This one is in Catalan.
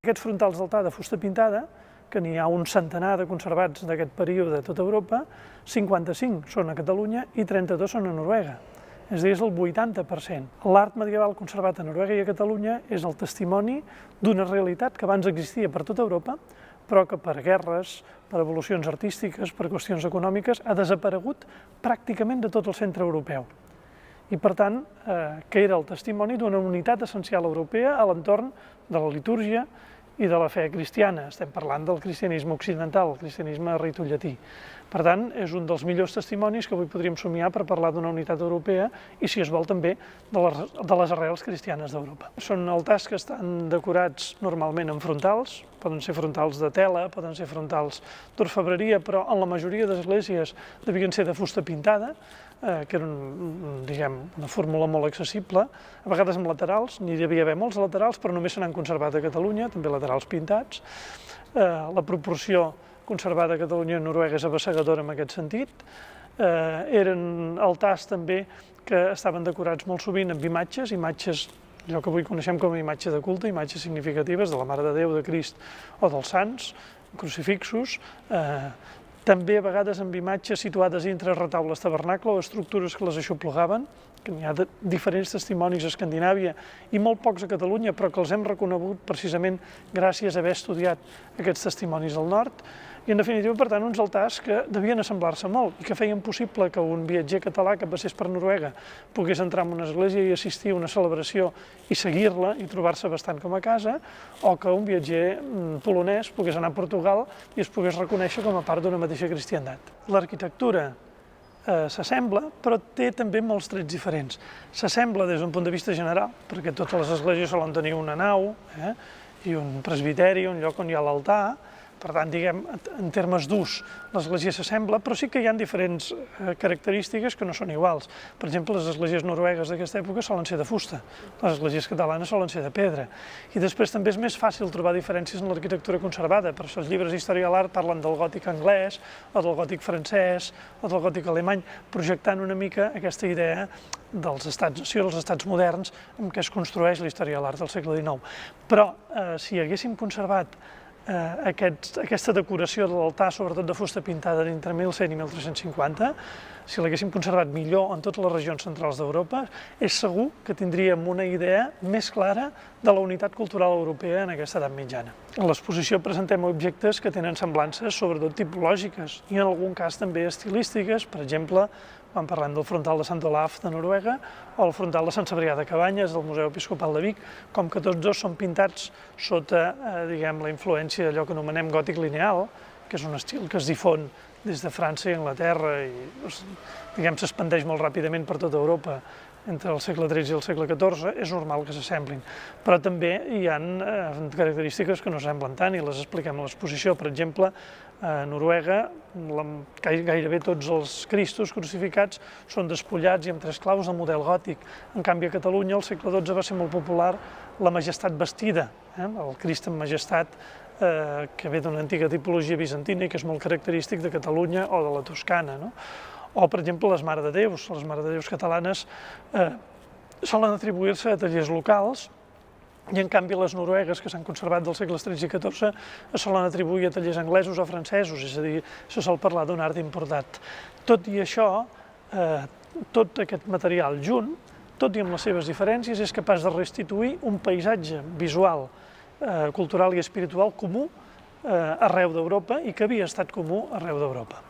Aquests frontals d'altar de fusta pintada, que n'hi ha un centenar de conservats d'aquest període a tota Europa, 55 són a Catalunya i 32 són a Noruega. És a dir, és el 80%. L'art medieval conservat a Noruega i a Catalunya és el testimoni d'una realitat que abans existia per tota Europa, però que per guerres, per evolucions artístiques, per qüestions econòmiques, ha desaparegut pràcticament de tot el centre europeu. I, per tant, que era el testimoni d'una unitat essencial europea a l'entorn de la litúrgia i de la fe cristiana. Estem parlant del cristianisme occidental, el cristianisme rito-llatí. Per tant, és un dels millors testimonis que avui podríem somiar per parlar d'una unitat europea i, si es vol, també de les arrels cristianes d'Europa. Són altars que estan decorats normalment en frontals, poden ser frontals de tela, poden ser frontals d'orfebreria, però en la majoria d'esglésies devien ser de fusta pintada, que era una fórmula molt accessible, a vegades amb laterals, n'hi devia haver molts laterals, però només se n'han conservat a Catalunya, també laterals pintats. La proporció conservada a Catalunya i a Noruega és abassegadora en aquest sentit. Eren altars també que estaven decorats molt sovint amb imatges, allò que avui coneixem com a imatge de culte, imatges significatives de la Mare de Déu, de Crist o dels sants, crucifixos, també a vegades amb imatges situades dintre retaules tabernacle o estructures que les aixoplegaven, que n'hi ha diferents testimonis a Escandinàvia i molt pocs a Catalunya, però que els hem reconegut precisament gràcies a haver estudiat aquests testimonis del nord. I, en definitiva, per tant, uns altars que devien assemblar-se molt i que feien possible que un viatger català que passés per Noruega pogués entrar en una església i assistir a una celebració i seguir-la i trobar-se bastant com a casa, o que un viatger polonès pogués anar a Portugal i es pogués reconèixer com a part d'una mateixa cristiandat. L'arquitectura s'assembla, però té també molts trets diferents. S'assembla des d'un punt de vista general, perquè totes les esglésies solen tenir una nau i un presbiteri, un lloc on hi ha l'altar. Per tant, diguem, en termes d'ús, l'església s'assembla, però sí que hi ha diferents característiques que no són iguals. Per exemple, les esglésies noruegues d'aquesta època solen ser de fusta, les esglésies catalanes solen ser de pedra. I després també és més fàcil trobar diferències en l'arquitectura conservada, per això els llibres d'història de l'art parlen del gòtic anglès, o del gòtic francès, o del gòtic alemany, projectant una mica aquesta idea dels estats-nació, dels estats moderns, amb què es construeix la història de l'art del segle XIX. Però, si haguéssim conservat aquesta decoració de l'altar, sobretot de fusta pintada d'entre 1100 i 1350, si l'haguéssim conservat millor en totes les regions centrals d'Europa, és segur que tindríem una idea més clara de la unitat cultural europea en aquesta edat mitjana. A l'exposició presentem objectes que tenen semblances sobretot tipològiques i en algun cas també estilístiques, per exemple, quan parlem del frontal de Sant Olaf de Noruega o el frontal de Sant Cebrià de Cabanyes del Museu Episcopal de Vic, com que tots dos són pintats sota, la influència d'allò que anomenem gòtic lineal, que és un estil que es difon des de França i Anglaterra i s'expandeix molt ràpidament per tota Europa entre el segle XIII i el segle XIV, és normal que s'assemblin. Però també hi ha característiques que no s'assemblen tant i les expliquem a l'exposició. Per exemple, a Noruega gairebé tots els cristos crucificats són despullats i amb 3 claus del model gòtic. En canvi, a Catalunya, al segle XII, va ser molt popular la majestat vestida, el Crist en majestat, que ve d'una antiga tipologia bizantina i que és molt característic de Catalunya o de la Toscana. O, per exemple, les Mare de Déus. Les Mare de Déus catalanes solen atribuir-se a tallers locals i, en canvi, les noruegues, que s'han conservat dels segles XIII i XIV, es solen atribuir a tallers anglesos o francesos, és a dir, se sol parlar d'un art importat. Tot i això, tot aquest material junt, tot i amb les seves diferències, és capaç de restituir un paisatge visual, cultural i espiritual comú arreu d'Europa i que havia estat comú arreu d'Europa.